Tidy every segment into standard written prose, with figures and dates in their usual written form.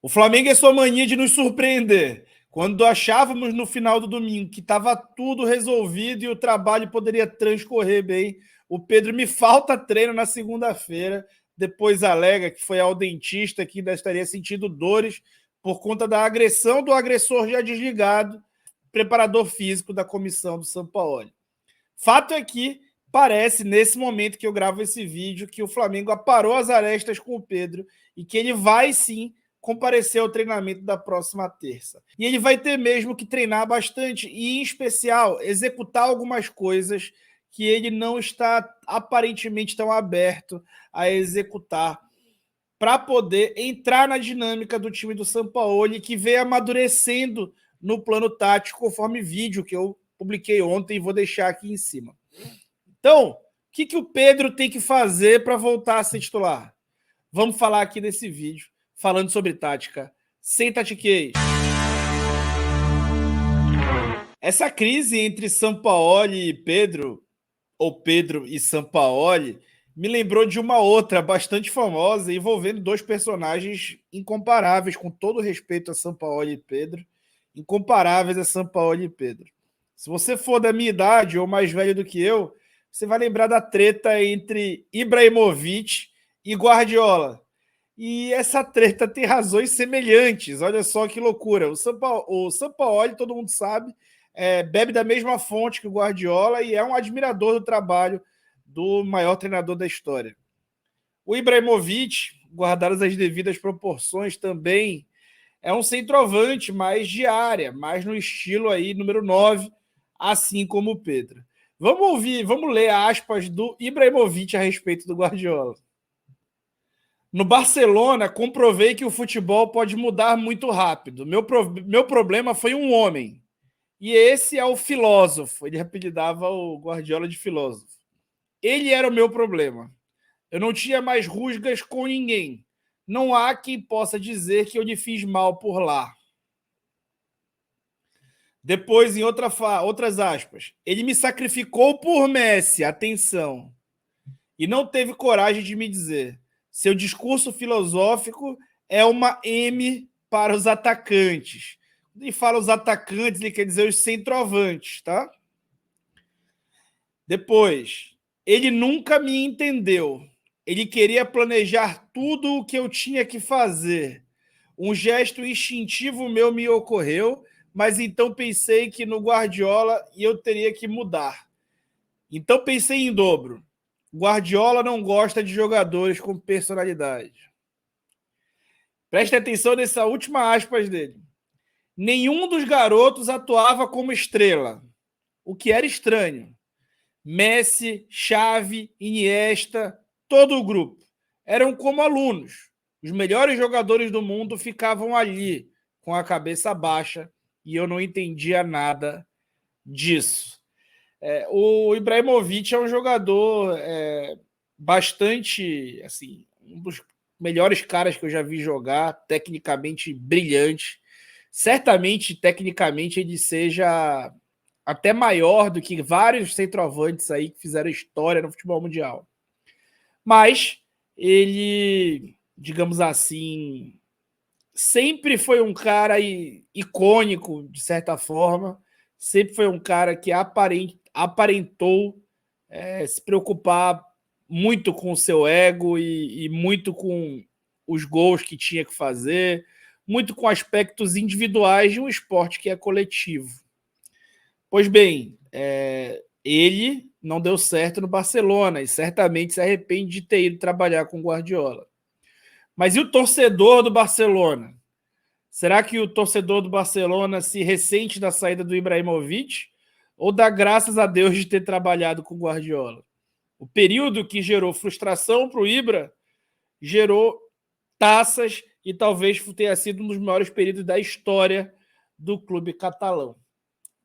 O Flamengo é sua mania de nos surpreender. Quando achávamos no final do domingo que estava tudo resolvido e o trabalho poderia transcorrer bem, o Pedro me falta treino na segunda-feira, depois alega que foi ao dentista, que ainda estaria sentindo dores por conta da agressão do agressor já desligado, preparador físico da comissão do Sampaoli. Fato é que parece, nesse momento que eu gravo esse vídeo, que o Flamengo aparou as arestas com o Pedro e que ele vai sim comparecer ao treinamento da próxima terça. E ele vai ter mesmo que treinar bastante e, em especial, executar algumas coisas que ele não está aparentemente tão aberto a executar para poder entrar na dinâmica do time do Sampaoli, que vem amadurecendo no plano tático, conforme vídeo que eu publiquei ontem e vou deixar aqui em cima. Então, o que o Pedro tem que fazer para voltar a ser titular? Vamos falar aqui nesse vídeo, falando sobre tática, sem tatiquês. Essa crise entre Sampaoli e Pedro, ou Pedro e Sampaoli, me lembrou de uma outra bastante famosa, envolvendo dois personagens incomparáveis, com todo respeito a Sampaoli e Pedro, incomparáveis a Sampaoli e Pedro. Se você for da minha idade ou mais velho do que eu, você vai lembrar da treta entre Ibrahimovic e Guardiola. E essa treta tem razões semelhantes. Olha só que loucura. O Sampaoli, todo mundo sabe, bebe da mesma fonte que o Guardiola e é um admirador do trabalho do maior treinador da história. O Ibrahimovic, guardadas as devidas proporções, também é um centroavante mais de área, mais no estilo aí número 9, assim como o Pedro. Vamos ler aspas do Ibrahimovic a respeito do Guardiola. No Barcelona, comprovei que o futebol pode mudar muito rápido. Meu problema foi um homem. E esse é o filósofo. Ele apelidava o Guardiola de filósofo. Ele era o meu problema. Eu não tinha mais rusgas com ninguém. Não há quem possa dizer que eu lhe fiz mal por lá. Depois, em outras aspas, ele me sacrificou por Messi, atenção, e não teve coragem de me dizer: seu discurso filosófico é uma M para os atacantes. Quando ele fala os atacantes, ele quer dizer os centroavantes, tá? Depois, ele nunca me entendeu. Ele queria planejar tudo o que eu tinha que fazer. Um gesto instintivo meu me ocorreu, mas então pensei que no Guardiola eu teria que mudar. Então pensei em dobro. Guardiola não gosta de jogadores com personalidade. Preste atenção nessa última aspas dele. Nenhum dos garotos atuava como estrela, o que era estranho. Messi, Xavi, Iniesta, todo o grupo eram como alunos. Os melhores jogadores do mundo ficavam ali, com a cabeça baixa, e eu não entendia nada disso. O Ibrahimovic é um jogador bastante, assim, um dos melhores caras que eu já vi jogar, tecnicamente brilhante. Certamente, tecnicamente, ele seja até maior do que vários centroavantes aí que fizeram história no futebol mundial. Mas ele, digamos assim, sempre foi um cara icônico, de certa forma, sempre foi um cara que aparentou se preocupar muito com o seu ego e muito com os gols que tinha que fazer, muito com aspectos individuais de um esporte que é coletivo. Pois bem, ele não deu certo no Barcelona e certamente se arrepende de ter ido trabalhar com o Guardiola. Mas e o torcedor do Barcelona? Será que o torcedor do Barcelona se ressente da saída do Ibrahimovic ou dá graças a Deus de ter trabalhado com o Guardiola? O período que gerou frustração para o Ibra gerou taças e talvez tenha sido um dos maiores períodos da história do clube catalão.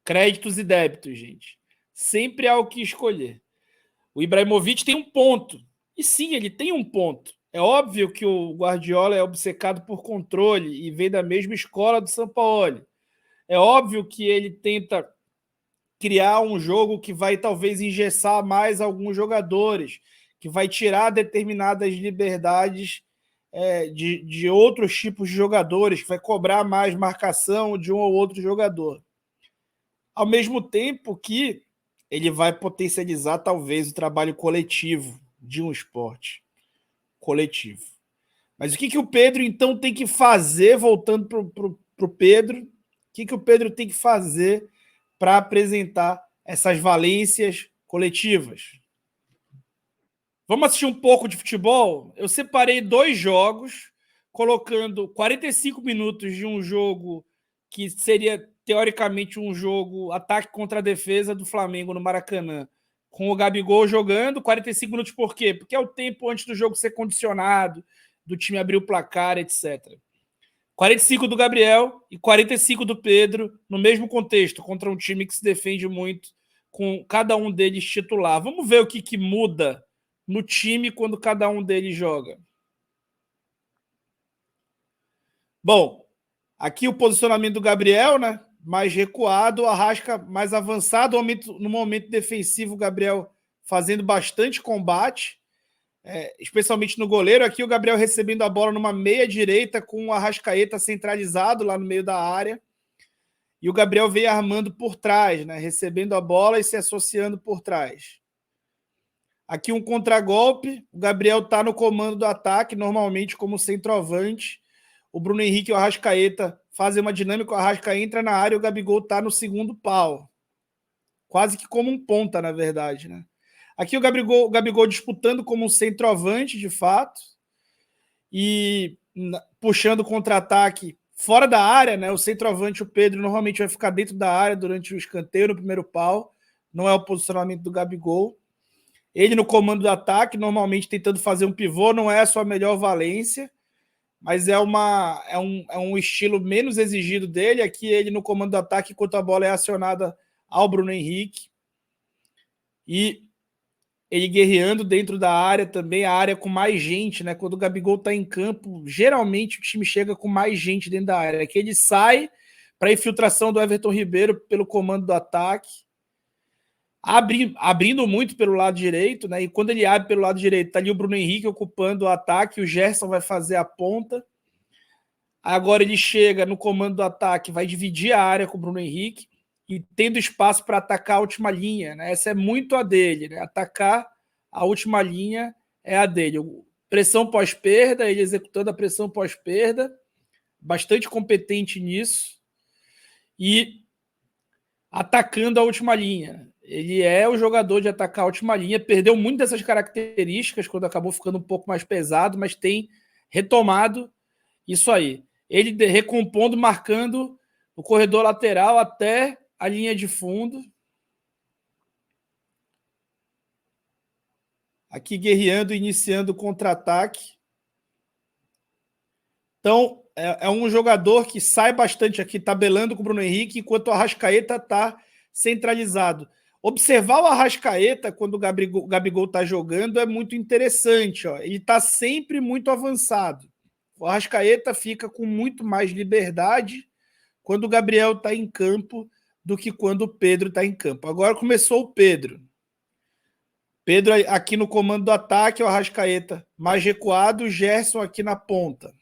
Créditos e débitos, gente. Sempre há o que escolher. O Ibrahimovic tem um ponto. E sim, ele tem um ponto. É óbvio que o Guardiola é obcecado por controle e vem da mesma escola do Sampaoli. É óbvio que ele tenta criar um jogo que vai talvez engessar mais alguns jogadores, que vai tirar determinadas liberdades de outros tipos de jogadores, que vai cobrar mais marcação de um ou outro jogador. Ao mesmo tempo que ele vai potencializar, talvez, o trabalho coletivo de um esporte coletivo. Mas o que o Pedro, então, tem que fazer, voltando para o Pedro, o que o Pedro tem que fazer para apresentar essas valências coletivas? Vamos assistir um pouco de futebol? Eu separei 2 jogos, colocando 45 minutos de um jogo que seria, teoricamente, um jogo ataque contra a defesa do Flamengo no Maracanã, com o Gabigol jogando. 45 minutos por quê? Porque é o tempo antes do jogo ser condicionado, do time abrir o placar, etc. 45 do Gabriel e 45 do Pedro, no mesmo contexto, contra um time que se defende muito, com cada um deles titular. Vamos ver o que muda no time quando cada um deles joga. Bom, aqui o posicionamento do Gabriel, né? Mais recuado, o Arrasca mais avançado. No momento defensivo, o Gabriel fazendo bastante combate, especialmente no goleiro. Aqui o Gabriel recebendo a bola numa meia direita com o Arrascaeta centralizado lá no meio da área. E o Gabriel veio armando por trás, né? Recebendo a bola e se associando por trás. Aqui um contragolpe, o Gabriel está no comando do ataque, normalmente como centroavante. O Bruno Henrique e o Arrascaeta fazem uma dinâmica, o Arrasca entra na área e o Gabigol está no segundo pau. Quase que como um ponta, na verdade, né? Aqui o Gabigol disputando como um centroavante, de fato, e puxando o contra-ataque fora da área, né? O centroavante, o Pedro, normalmente vai ficar dentro da área durante o escanteio, no primeiro pau. Não é o posicionamento do Gabigol. Ele no comando do ataque, normalmente tentando fazer um pivô, não é a sua melhor valência, mas é um estilo menos exigido dele. Aqui ele no comando do ataque, enquanto a bola é acionada ao Bruno Henrique. E ele guerreando dentro da área também, a área com mais gente, né? Quando o Gabigol está em campo, geralmente o time chega com mais gente dentro da área. Aqui ele sai para a infiltração do Everton Ribeiro pelo comando do ataque, abrindo muito pelo lado direito, né? E quando ele abre pelo lado direito, tá ali o Bruno Henrique ocupando o ataque, o Gerson vai fazer a ponta. Agora ele chega no comando do ataque, vai dividir a área com o Bruno Henrique e tendo espaço para atacar a última linha, né? Essa é muito a dele, né? Atacar a última linha é a dele. Pressão pós-perda, ele executando a pressão pós-perda, bastante competente nisso e atacando a última linha. Ele é o jogador de atacar a última linha, perdeu muito dessas características quando acabou ficando um pouco mais pesado, mas tem retomado isso aí. Ele recompondo, marcando o corredor lateral até a linha de fundo. Aqui guerreando, iniciando o contra-ataque. Então, é um jogador que sai bastante aqui, tabelando com o Bruno Henrique, enquanto o Arrascaeta está centralizado. Observar o Arrascaeta quando o Gabigol está jogando é muito interessante. Ó. Ele está sempre muito avançado. O Arrascaeta fica com muito mais liberdade quando o Gabriel está em campo do que quando o Pedro está em campo. Agora começou o Pedro. Pedro aqui no comando do ataque, o Arrascaeta mais recuado, o Gerson aqui na ponta.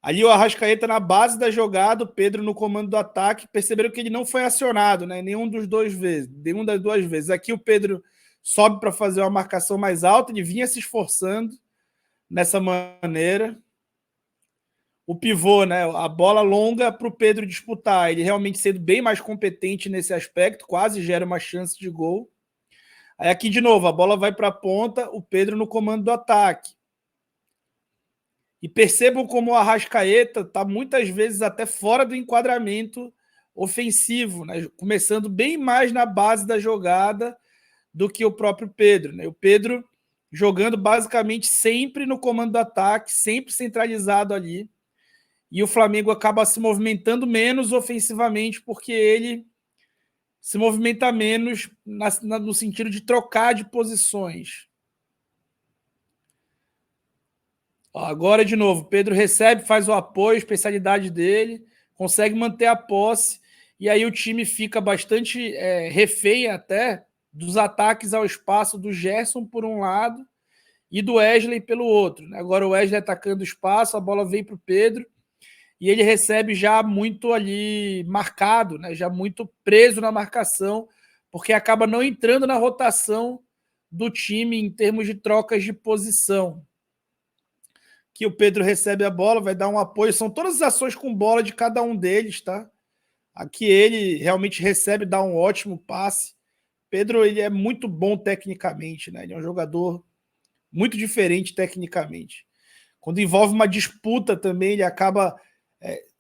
Ali o Arrascaeta na base da jogada, o Pedro no comando do ataque. Perceberam que ele não foi acionado, né? Nenhuma das duas vezes. Aqui o Pedro sobe para fazer uma marcação mais alta, ele vinha se esforçando nessa maneira. O pivô, né? A bola longa para o Pedro disputar. Ele realmente sendo bem mais competente nesse aspecto, quase gera uma chance de gol. Aí aqui de novo, a bola vai para a ponta, o Pedro no comando do ataque. E percebam como o Arrascaeta está muitas vezes até fora do enquadramento ofensivo, né? Começando bem mais na base da jogada do que o próprio Pedro. Né? O Pedro jogando basicamente sempre no comando do ataque, sempre centralizado ali. E o Flamengo acaba se movimentando menos ofensivamente porque ele se movimenta menos no sentido de trocar de posições. Agora, de novo, Pedro recebe, faz o apoio, especialidade dele, consegue manter a posse, e aí o time fica bastante refém até dos ataques ao espaço do Gerson, por um lado, e do Wesley pelo outro. Agora o Wesley atacando o espaço, a bola vem para o Pedro e ele recebe já muito ali marcado, né? Já muito preso na marcação, porque acaba não entrando na rotação do time em termos de trocas de posição. Que o Pedro recebe a bola, vai dar um apoio, são todas as ações com bola de cada um deles, tá? Aqui ele realmente recebe, dá um ótimo passe. Pedro, ele é muito bom tecnicamente, né? Ele é um jogador muito diferente tecnicamente. Quando envolve uma disputa também, ele acaba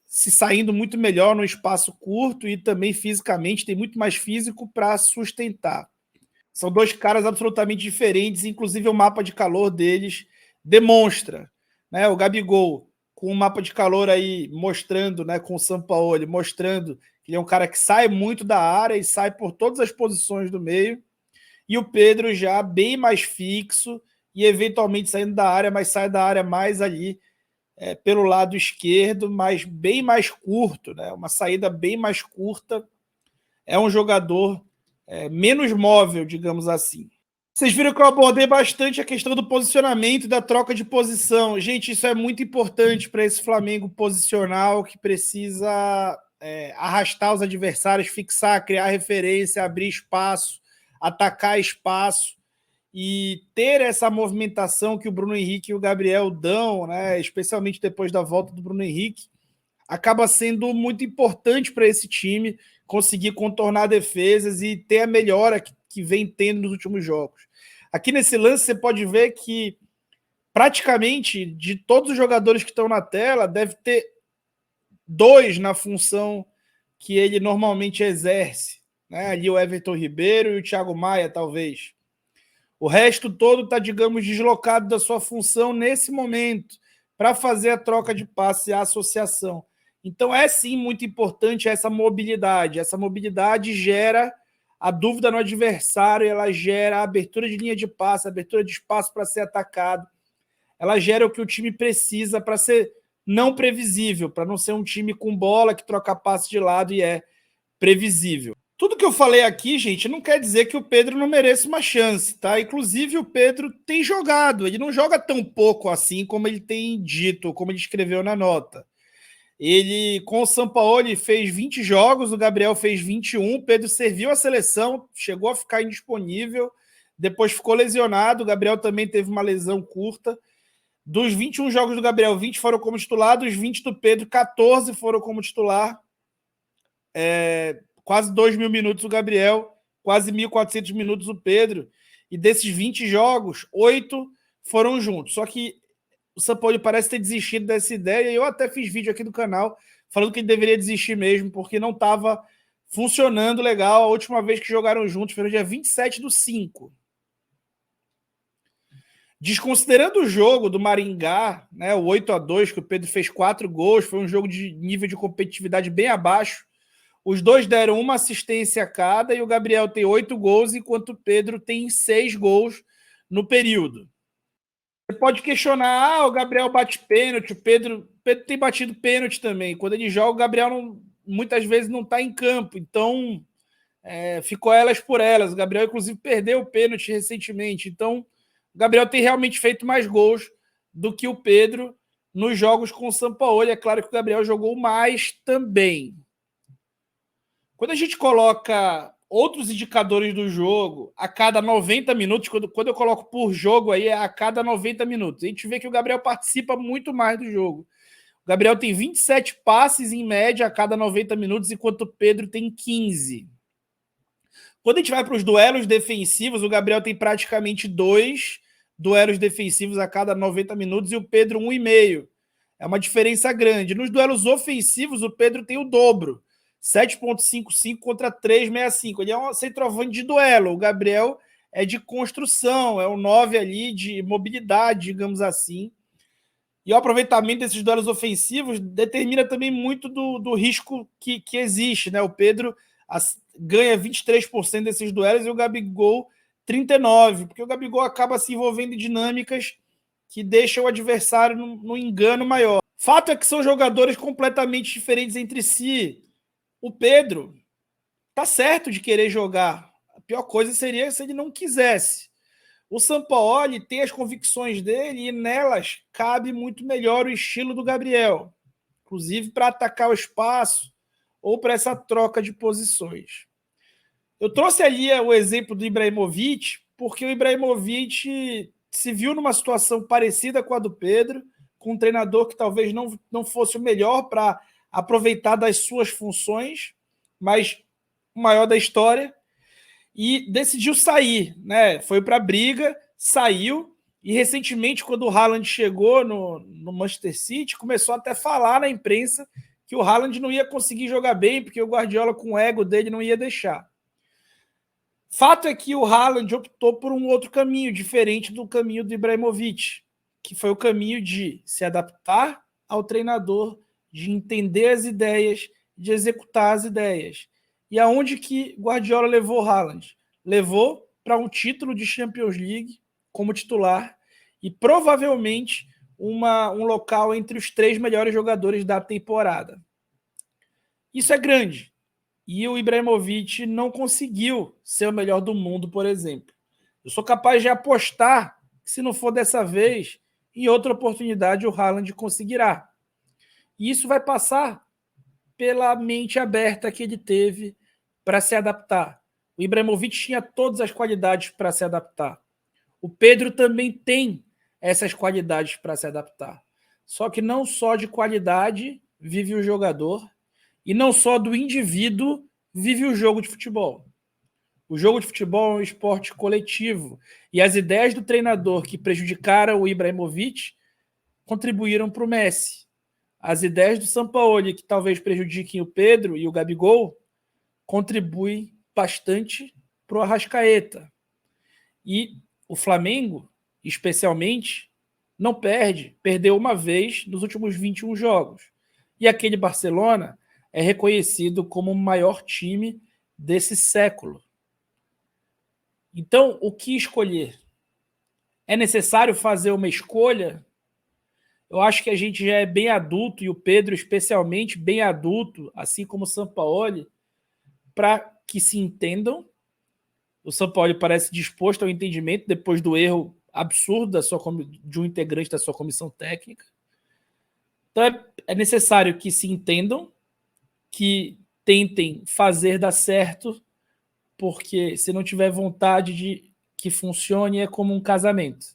se saindo muito melhor no espaço curto e também fisicamente tem muito mais físico para sustentar. São dois caras absolutamente diferentes, inclusive o mapa de calor deles demonstra, né? O Gabigol com o mapa de calor aí mostrando, né, com o Sampaoli, mostrando que ele é um cara que sai muito da área e sai por todas as posições do meio. E o Pedro já bem mais fixo e eventualmente saindo da área, mas sai da área mais ali pelo lado esquerdo, mas bem mais curto, né? Uma saída bem mais curta. É um jogador menos móvel, digamos assim. Vocês viram que eu abordei bastante a questão do posicionamento e da troca de posição. Gente, isso é muito importante para esse Flamengo posicional que precisa arrastar os adversários, fixar, criar referência, abrir espaço, atacar espaço e ter essa movimentação que o Bruno Henrique e o Gabriel dão, né, especialmente depois da volta do Bruno Henrique, acaba sendo muito importante para esse time conseguir contornar defesas e ter a melhora que vem tendo nos últimos jogos. Aqui nesse lance você pode ver que praticamente de todos os jogadores que estão na tela, deve ter 2 na função que ele normalmente exerce, né? Ali o Everton Ribeiro e o Thiago Maia, talvez. O resto todo está, digamos, deslocado da sua função nesse momento para fazer a troca de passe e a associação. Então é sim muito importante essa mobilidade. Essa mobilidade gera a dúvida no adversário, ela gera a abertura de linha de passe, a abertura de espaço para ser atacado. Ela gera o que o time precisa para ser não previsível, para não ser um time com bola que troca passe de lado e é previsível. Tudo que eu falei aqui, gente, não quer dizer que o Pedro não mereça uma chance, tá? Inclusive, o Pedro tem jogado. Ele não joga tão pouco assim como ele tem dito, como ele escreveu na nota. Ele, com o Sampaoli, fez 20 jogos, o Gabriel fez 21, o Pedro serviu a seleção, chegou a ficar indisponível, depois ficou lesionado, o Gabriel também teve uma lesão curta. Dos 21 jogos do Gabriel, 20 foram como titular, dos 20 do Pedro, 14 foram como titular. Quase 2.000 minutos o Gabriel, quase 1.400 minutos o Pedro. E desses 20 jogos, 8 foram juntos. Só que o Sampaoli parece ter desistido dessa ideia, e eu até fiz vídeo aqui no canal falando que ele deveria desistir mesmo, porque não estava funcionando legal. A última vez que jogaram juntos foi no dia 27/5. Desconsiderando o jogo do Maringá, né, o 8-2, que o Pedro fez 4 gols, foi um jogo de nível de competitividade bem abaixo. Os dois deram uma assistência cada e o Gabriel tem 8 gols, enquanto o Pedro tem 6 gols no período. Você pode questionar, o Gabriel bate pênalti, o Pedro tem batido pênalti também. Quando ele joga, o Gabriel muitas vezes não está em campo, então ficou elas por elas. O Gabriel, inclusive, perdeu o pênalti recentemente. Então, o Gabriel tem realmente feito mais gols do que o Pedro nos jogos com o Sampaoli. É claro que o Gabriel jogou mais também. Quando a gente coloca outros indicadores do jogo a cada 90 minutos, quando eu coloco por jogo, aí é a cada 90 minutos. A gente vê que o Gabriel participa muito mais do jogo. O Gabriel tem 27 passes em média a cada 90 minutos, enquanto o Pedro tem 15. Quando a gente vai para os duelos defensivos, o Gabriel tem praticamente 2 duelos defensivos a cada 90 minutos e o Pedro 1,5. É uma diferença grande. Nos duelos ofensivos, o Pedro tem o dobro. 7,55 contra 3,65. Ele é um centroavante de duelo. O Gabriel é de construção, é um 9 ali de mobilidade, digamos assim. E o aproveitamento desses duelos ofensivos determina também muito do risco que existe, né? O Pedro ganha 23% desses duelos e o Gabigol 39%, porque o Gabigol acaba se envolvendo em dinâmicas que deixam o adversário no engano maior. Fato é que são jogadores completamente diferentes entre si. O Pedro tá certo de querer jogar. A pior coisa seria se ele não quisesse. O Sampaoli tem as convicções dele e nelas cabe muito melhor o estilo do Gabriel, inclusive para atacar o espaço ou para essa troca de posições. Eu trouxe ali o exemplo do Ibrahimovic, porque o Ibrahimovic se viu numa situação parecida com a do Pedro, com um treinador que talvez não fosse o melhor para aproveitar das suas funções, mas o maior da história, e decidiu sair, né? Foi para a briga, saiu, e recentemente, quando o Haaland chegou no Manchester City, começou até a falar na imprensa que o Haaland não ia conseguir jogar bem, porque o Guardiola, com o ego dele, não ia deixar. Fato é que o Haaland optou por um outro caminho, diferente do caminho do Ibrahimovic, que foi o caminho de se adaptar ao treinador, de entender as ideias, de executar as ideias. E aonde que Guardiola levou o Haaland? Levou para um título de Champions League como titular e provavelmente um local entre os 3 melhores jogadores da temporada. Isso é grande. E o Ibrahimovic não conseguiu ser o melhor do mundo, por exemplo. Eu sou capaz de apostar que, se não for dessa vez, em outra oportunidade o Haaland conseguirá. E isso vai passar pela mente aberta que ele teve para se adaptar. O Ibrahimovic tinha todas as qualidades para se adaptar. O Pedro também tem essas qualidades para se adaptar. Só que não só de qualidade vive o jogador, e não só do indivíduo vive o jogo de futebol. O jogo de futebol é um esporte coletivo. E as ideias do treinador que prejudicaram o Ibrahimovic contribuíram para o Messi. As ideias do Sampaoli, que talvez prejudiquem o Pedro e o Gabigol, contribuem bastante para o Arrascaeta. E o Flamengo, especialmente, não perde. Perdeu uma vez nos últimos 21 jogos. E aquele Barcelona é reconhecido como o maior time desse século. Então, o que escolher? É necessário fazer uma escolha? Eu acho que a gente já é bem adulto, e o Pedro especialmente bem adulto, assim como o Sampaoli, para que se entendam. O Sampaoli parece disposto ao entendimento depois do erro absurdo de um integrante da sua comissão técnica. Então é necessário que se entendam, que tentem fazer dar certo, porque se não tiver vontade de que funcione, é como um casamento.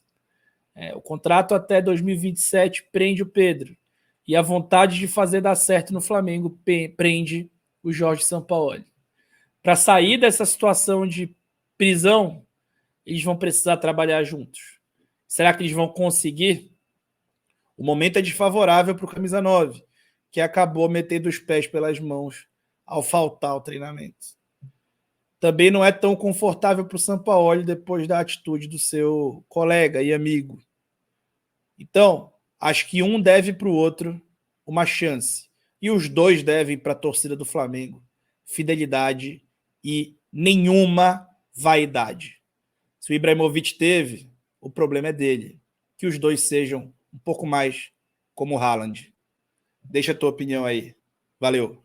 O contrato até 2027 prende o Pedro, e a vontade de fazer dar certo no Flamengo prende o Jorge Sampaoli. Para sair dessa situação de prisão, eles vão precisar trabalhar juntos. Será que eles vão conseguir? O momento é desfavorável para o camisa 9, que acabou metendo os pés pelas mãos ao faltar ao treinamento. Também não é tão confortável para o Sampaoli depois da atitude do seu colega e amigo. Então, acho que um deve para o outro uma chance. E os dois devem para a torcida do Flamengo fidelidade e nenhuma vaidade. Se o Ibrahimovic teve, o problema é dele. Que os dois sejam um pouco mais como o Haaland. Deixa a tua opinião aí. Valeu.